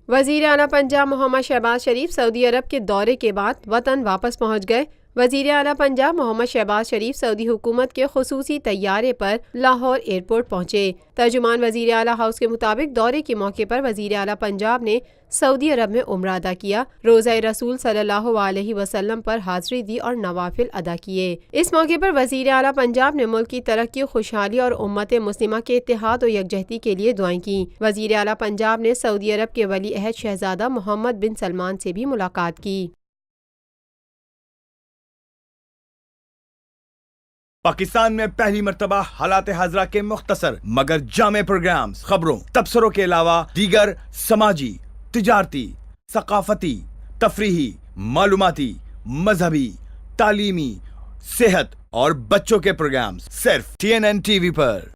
وزیر اعلیٰ پنجاب محمد شہباز شریف سعودی عرب کے دورے کے بعد وطن واپس پہنچ گئے۔ وزیر اعلیٰ پنجاب محمد شہباز شریف سعودی حکومت کے خصوصی طیارے پر لاہور ایئرپورٹ پہنچے۔ ترجمان وزیر اعلیٰ ہاؤس کے مطابق دورے کے موقع پر وزیر اعلیٰ پنجاب نے سعودی عرب میں عمرہ ادا کیا، روزہ رسول صلی اللہ علیہ وسلم پر حاضری دی اور نوافل ادا کیے۔ اس موقع پر وزیر اعلیٰ پنجاب نے ملک کی ترقی، خوشحالی اور امت مسلمہ کے اتحاد و یکجہتی کے لیے دعائیں کیں۔ وزیر اعلیٰ پنجاب نے سعودی عرب کے ولی عہد شہزادہ محمد بن سلمان سے بھی ملاقات کی۔ پاکستان میں پہلی مرتبہ حالات حاضرہ کے مختصر مگر جامع پروگرامز، خبروں، تبصروں کے علاوہ دیگر سماجی، تجارتی، ثقافتی، تفریحی، معلوماتی، مذہبی، تعلیمی، صحت اور بچوں کے پروگرامز صرف TNN TV پر۔